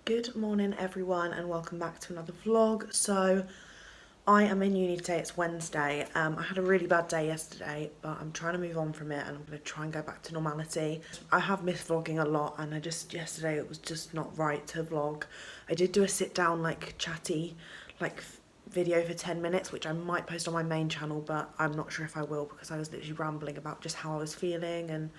Good morning everyone and welcome back to another vlog. So I am in uni today, it's Wednesday. I had a really bad day yesterday, but I'm trying to move on from it and I'm going to try and go back to normality. I have missed vlogging a lot and yesterday it was just not right to vlog. I did do a sit down chatty video for 10 minutes, which I might post on my main channel, but I'm not sure if I will because I was literally rambling about just how I was feeling and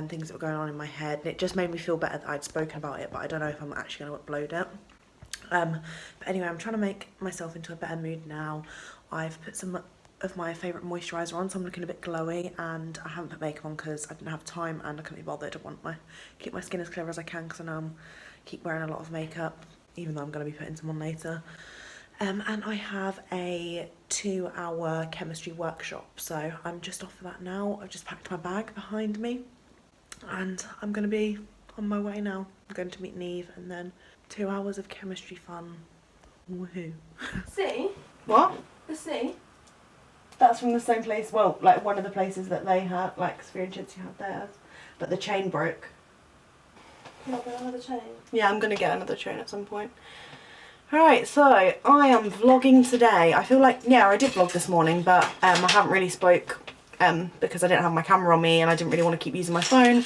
things that were going on in my head, and it just made me feel better that I'd spoken about it, but I don't know if I'm actually going to upload it. But anyway, I'm trying to make myself into a better mood now. I've put some of my favourite moisturiser on, so I'm looking a bit glowy, and I haven't put makeup on because I didn't have time and I couldn't be bothered. I want keep my skin as clear as I can because I know I keep wearing a lot of makeup, even though I'm going to be putting some on later. And I have a 2-hour chemistry workshop, so I'm just off for that now. I've just packed my bag behind me. And I'm going to be on my way now. I'm going to meet Neve and then 2 hours of chemistry fun. Woohoo. See? What? The sea? That's from the same place, well, like one of the places that they had, like Sphere and Chitsy had theirs. But the chain broke. You're not getting another chain? Yeah, I'm going to get another chain at some point. Alright, so I am vlogging today. I feel like, yeah, I did vlog this morning, but I haven't really spoke because I didn't have my camera on me and I didn't really want to keep using my phone.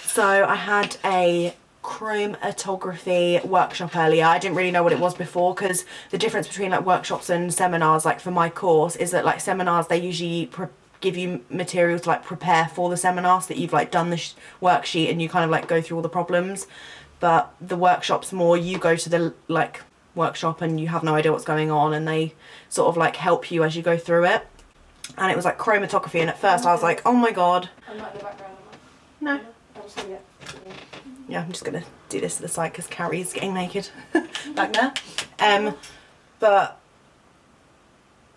So I had a chromatography workshop earlier. I didn't really know what it was before because the difference between like workshops and seminars, like for my course, is that like seminars, they usually give you material to like prepare for the seminar so that you've like done the worksheet and you kind of like go through all the problems. But the workshop's more you go to the like workshop and you have no idea what's going on and they sort of like help you as you go through it. And it was like chromatography, and at first I was like, oh my god. I'm not in the background, No. I'm just gonna get... Yeah, I'm just going to do this to the side because Carrie's getting naked back there. But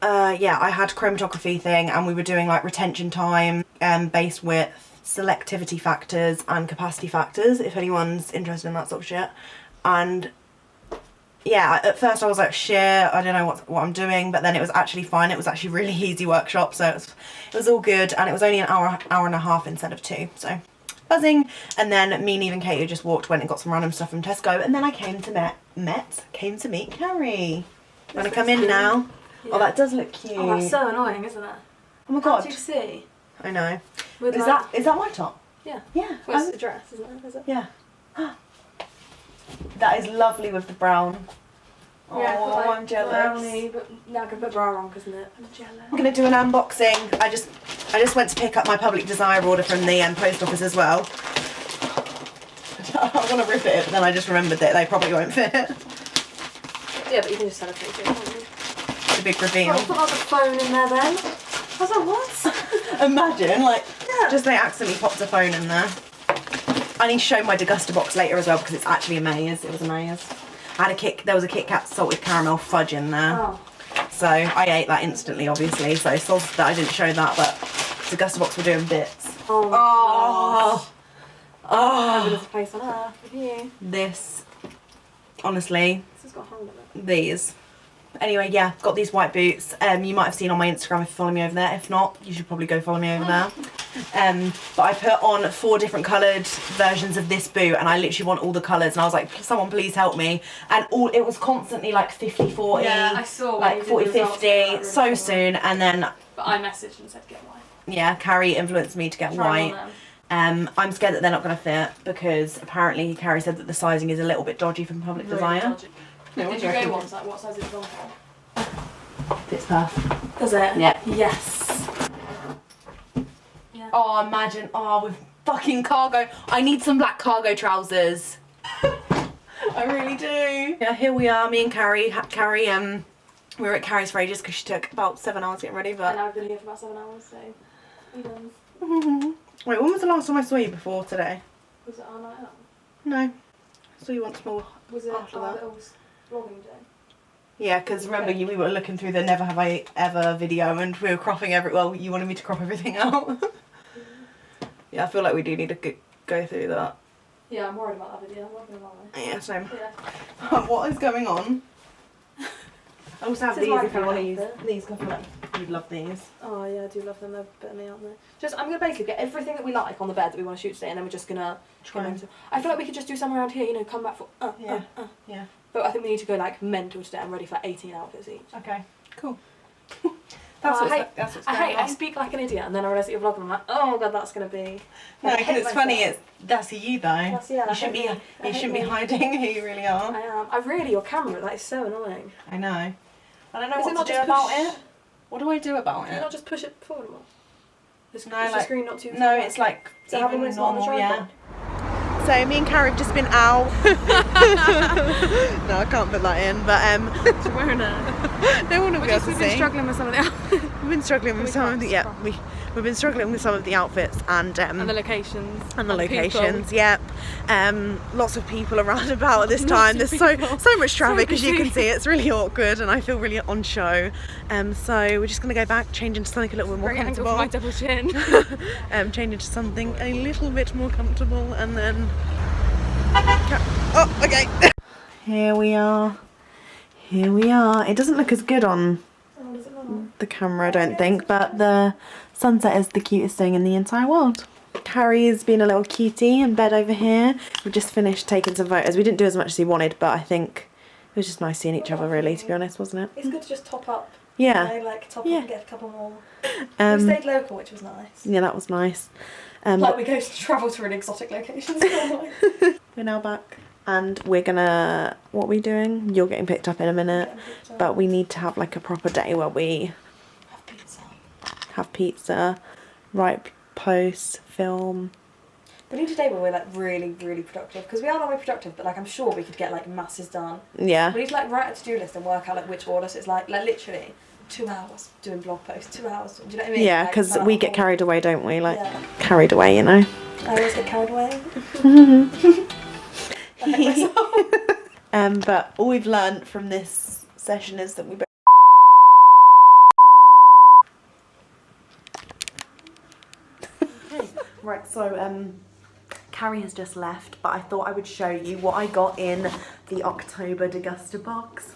yeah, I had chromatography thing and we were doing like retention time, base width, selectivity factors and capacity factors, if anyone's interested in that sort of shit. And yeah, at first I was like, shit, I don't know what I'm doing, but then it was actually fine. It was actually a really easy workshop, so it was all good, and it was only an hour and a half instead of 2, so buzzing. And then me, Neve and Katie just went and got some random stuff from Tesco, and then I came to meet Carrie. Wanna come in now? Yeah. Oh, that does look cute. Oh, that's so annoying, isn't it? Oh my god. Can't you see? I know. With is like... that my top? Yeah. Yeah. Well, it's a dress, isn't it? Is it? Yeah. That is lovely with the brown. Yeah, oh, like I'm jealous. Brownie, but now I can put bra on, isn't it? I'm jealous. I'm gonna do an unboxing. I just went to pick up my public desire order from the post office as well. I want to rip it, but then I just remembered that they probably won't fit. Yeah, but you can just sell it to it. It's a big reveal. Oh, put the phone in there then. I was like, what? Imagine, like, just they accidentally popped a phone in there. I need to show my Degustabox later as well because it's actually a maze. It was a maze. There was a Kit Kat salted caramel fudge in there. Oh. So I ate that instantly, obviously. So sorry that I didn't show that, but Degustabox were doing bits. Oh. Fabulous place on earth with you. This, honestly. This has got a hole in it. These. Anyway, yeah, got these white boots. You might have seen on my Instagram if you follow me over there. If not, you should probably go follow me over there. But I put on 4 different coloured versions of this boot and I literally want all the colours and I was like, someone please help me. And it was constantly like 50-40, yeah, I saw like 40-50, so soon, and then... But I messaged and said get white. Yeah, Carrie influenced me to get white. I'm scared that they're not going to fit because apparently Carrie said that the sizing is a little bit dodgy from Public Desire. No, did you go once? Like, what size is it on for? Fits perfect. Does it? Yeah. Yes. Yeah. Oh, imagine. Oh, with fucking cargo. I need some black cargo trousers. I really do. Yeah, here we are. Me and Carrie. We were at Carrie's for ages because she took about 7 hours getting ready. But and I've been here for about 7 hours, so. Wait, when was the last time I saw you before today? Was it our night out? No. I saw you once more. Was it after our that? little vlogging day? Yeah, because remember we were looking through the Never Have I Ever video and we were cropping well, you wanted me to crop everything out. Yeah, I feel like we do need to go through that. Yeah, I'm worried about that video, I'm not gonna lie. Yeah, same. Yeah. What is going on? I also have This is these my if you want to use favourite. these, because I feel like you'd love these. Oh yeah, I do love them, they're better than me, aren't they? I'm going to basically get everything that we like on the bed that we want to shoot today and then we're just going to try them. I feel like we could just do some around here, you know, come back for, need to go like mental today. I'm ready for 18 outfits each. Okay, cool. That's That's what's what's I going hate. on. I speak like an idiot, and then I realise that you're vlogging. I'm like, oh god, that's gonna be. No, I because hate it's funny. myself. That's you though. That's, yeah, I you shouldn't hate be. me. I You hate shouldn't be me. hiding who you really are. I am. I really, your camera, that is so annoying. I know. I don't know Is it what not to do just about push- it. What do I do about Can you it? not just push it forward more? Is No, the like- screen not too? No, it's like So have even almost not on the normal. Yeah. tripod. So me and Carrie have just been out. No, I can't put that in, but no one will be able to see. Struggling with some of the outfits. We've been struggling with some of the we've been struggling with some of the outfits and the locations. and the locations. Yep. Lots of people around about at this time. There's so much traffic, as you can see. It's really awkward, and I feel really on show. So we're just gonna go back, change into something a little bit more Great angle comfortable. for my double chin. Change into something a little bit more comfortable, and then. Oh, okay. Here we are. Here we are. It doesn't look as good on the camera, I don't think, but the sunset is the cutest thing in the entire world. Carrie's been a little cutie in bed over here. We just finished taking some photos. We didn't do as much as we wanted, but I think it was just nice seeing each other, really, to be honest, wasn't it? It's good to just top up. Yeah. You know, like top Yeah. up and get a couple more. We stayed local, which was nice. Yeah, that was nice. Like we go to travel to really exotic locations. We're now back. And we're gonna, what are we doing? You're getting picked up in a minute. But we need to have like a proper day where we have pizza. have pizza, write posts, film. We need a day where we're like really, really productive, because we are normally productive, but like I'm sure we could get like masses done. Yeah. We need to like write a to-do list and work out like which order. So it's like literally 2 hours doing blog posts, 2 hours. Do you know what I mean? Yeah, Like, because plan we out get all- carried away, don't we? Like, Yeah. carried away, you know. I always get carried away. But all we've learned from this session is that we both Right, so Carrie has just left, but I thought I would show you what I got in the October Degusta box.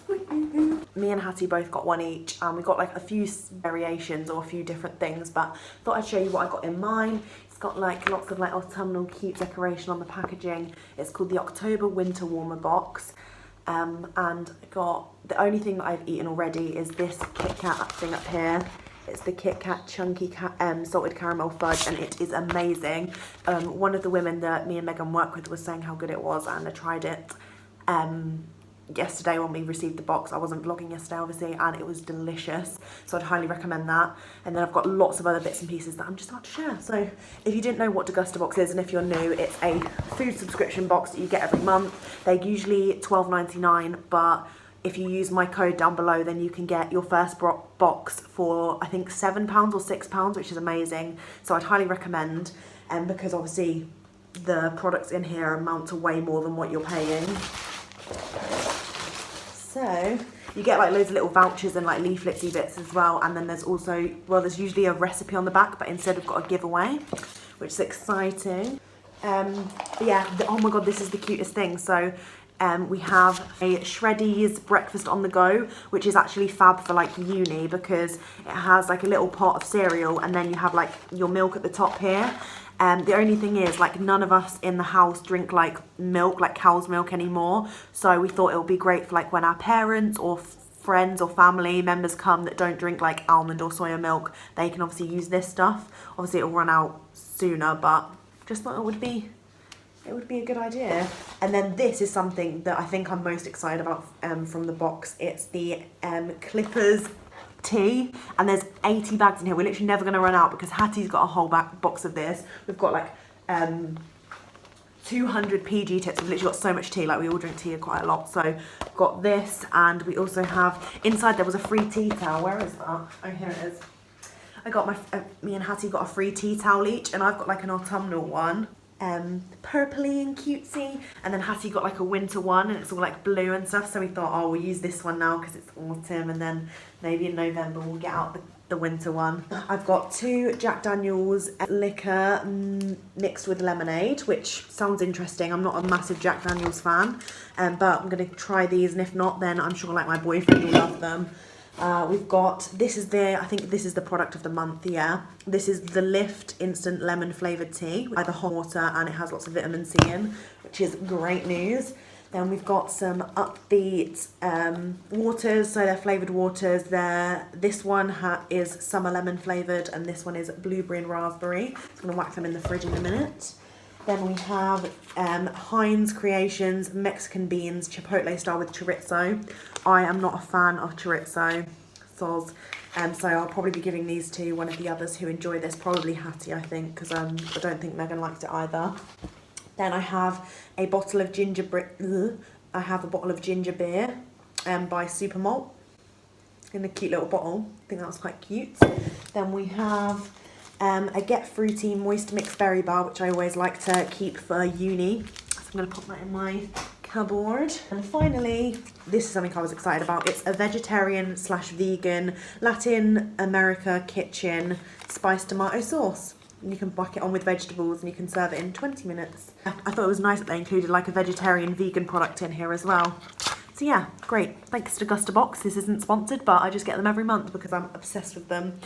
Me and Hattie both got one each, and we got like a few variations or a few different things, but thought I'd show you what I got in mine. It's got like lots of like autumnal cute decoration on the packaging. It's called the October Winter Warmer box. And I got, the only thing that I've eaten already is this Kit Kat thing up here. It's the Kit Kat Chunky Salted Caramel Fudge, and it is amazing. One of the women that me and Megan work with was saying how good it was, and I tried it yesterday when we received the box. I wasn't vlogging yesterday, obviously, and it was delicious. So I'd highly recommend that. And then I've got lots of other bits and pieces that I'm just about to share. So if you didn't know what DEGUSTABOX is, and if you're new, it's a food subscription box that you get every month. They're usually $12.99, but if you use my code down below, then you can get your first box for, I think, £7 or £6, which is amazing. So I'd highly recommend, because obviously the products in here amount to way more than what you're paying. So you get like loads of little vouchers and like leafletsy bits as well. And then there's also, well, there's usually a recipe on the back, but instead we've got a giveaway, which is exciting. But yeah, oh my God, this is the cutest thing. So we have a Shreddies breakfast on the go, which is actually fab for like uni, because it has like a little pot of cereal, and then you have like your milk at the top here. The only thing is, like, none of us in the house drink like milk, like cow's milk anymore. So we thought it would be great for like when our parents or friends or family members come that don't drink like almond or soya milk, they can obviously use this stuff. Obviously it'll run out sooner, but just thought it would be a good idea. And then this is something that I think I'm most excited about from the box. It's the Clippers tea, and there's 80 bags in here. We're literally never going to run out, because Hattie's got a whole box of this. We've got like 200 PG tips. We've literally got so much tea, like we all drink tea quite a lot. So we've got this, and we also have, inside there was a free tea towel. Where is that? Oh, here it is. I got me and Hattie got a free tea towel each, and I've got like an autumnal one. Purpley and cutesy, and then Hattie got like a winter one, and it's all like blue and stuff, so we thought, oh, we'll use this one now because it's autumn, and then maybe in November we'll get out the winter one. I've got 2 Jack Daniels liquor mixed with lemonade, which sounds interesting. I'm not a massive Jack Daniels fan, but I'm going to try these, and if not, then I'm sure like my boyfriend will love them. We've got, I think this is the product of the month, yeah. This is the Lift Instant Lemon Flavoured Tea with either hot water, and it has lots of vitamin C in, which is great news. Then we've got some upbeat waters, so they're flavoured waters. This one is summer lemon flavoured and this one is blueberry and raspberry. I'm going to whack them in the fridge in a minute. Then we have Heinz Creations Mexican beans, chipotle style with chorizo. I am not a fan of chorizo, so I'll probably be giving these to one of the others who enjoy this, probably Hattie, I think, because I don't think Megan liked it either. Then I have a bottle of ginger beer by Supermalt in a cute little bottle. I think that was quite cute. Then we have a Get Fruity Moist Mixed Berry Bar, which I always like to keep for uni. So I'm going to pop that in my cupboard. And finally, this is something I was excited about. It's a vegetarian/vegan Latin America kitchen spiced tomato sauce. And you can buck it on with vegetables and you can serve it in 20 minutes. I thought it was nice that they included like a vegetarian vegan product in here as well. So yeah, great. Thanks to DEGUSTABOX. This isn't sponsored, but I just get them every month because I'm obsessed with them.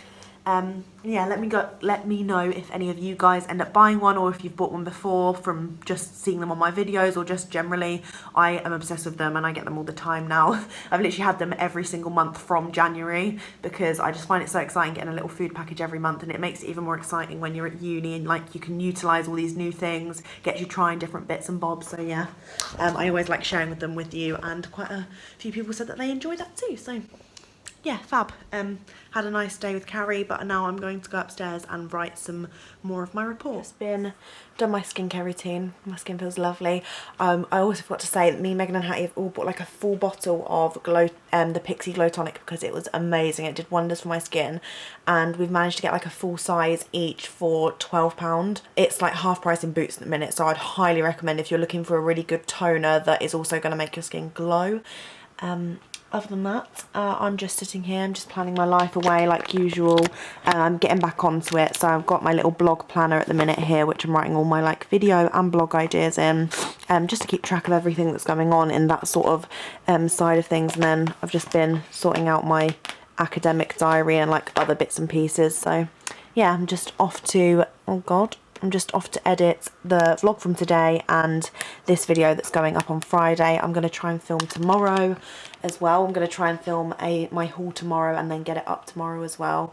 Yeah, let me know if any of you guys end up buying one or if you've bought one before from just seeing them on my videos or just generally. I am obsessed with them and I get them all the time now. I've literally had them every single month from January because I just find it so exciting getting a little food package every month, and it makes it even more exciting when you're at uni and like you can utilise all these new things, get you trying different bits and bobs. So yeah, I always like sharing them with you, and quite a few people said that they enjoyed that too, so yeah, fab. Had a nice day with Carrie, but now I'm going to go upstairs and write some more of my report. Just done my skincare routine. My skin feels lovely. I also forgot to say that me, Megan and Hattie have all bought like a full bottle of the Pixi Glow Tonic because it was amazing. It did wonders for my skin, and we've managed to get like a full size each for £12. It's like half price in Boots at the minute, so I'd highly recommend if you're looking for a really good toner that is also going to make your skin glow. Other than that, I'm just sitting here, I'm just planning my life away like usual. I'm getting back onto it, so I've got my little blog planner at the minute here, which I'm writing all my like video and blog ideas in, just to keep track of everything that's going on in that sort of side of things. And then I've just been sorting out my academic diary and like other bits and pieces. So yeah, I'm just off to, I'm just off to edit the vlog from today and this video that's going up on Friday. I'm going to try and film tomorrow as well. I'm going to try and film my haul tomorrow and then get it up tomorrow as well,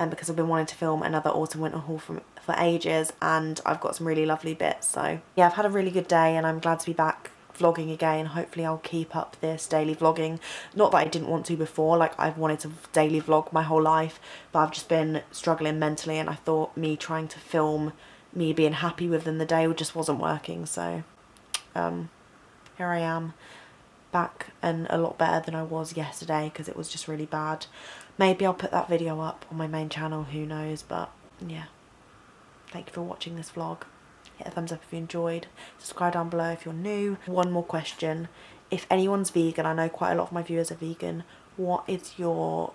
because I've been wanting to film another autumn winter haul for ages, and I've got some really lovely bits. So yeah, I've had a really good day and I'm glad to be back vlogging again. Hopefully I'll keep up this daily vlogging. Not that I didn't want to before, like I've wanted to daily vlog my whole life, but I've just been struggling mentally, and I thought me trying to film me being happy within the day just wasn't working. So here I am, back and a lot better than I was yesterday because it was just really bad. Maybe I'll put that video up on my main channel, who knows, but yeah. Thank you for watching this vlog. Hit a thumbs up if you enjoyed, subscribe down below if you're new. One more question: if anyone's vegan, I know quite a lot of my viewers are vegan, what is your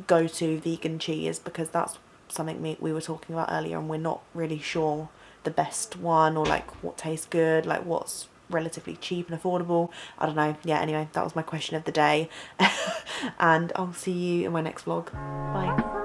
go-to vegan cheese? Because that's something we were talking about earlier and we're not really sure the best one, or like what tastes good, like what's relatively cheap and affordable. I don't know. Yeah, anyway, that was my question of the day. And I'll see you in my next vlog. Bye.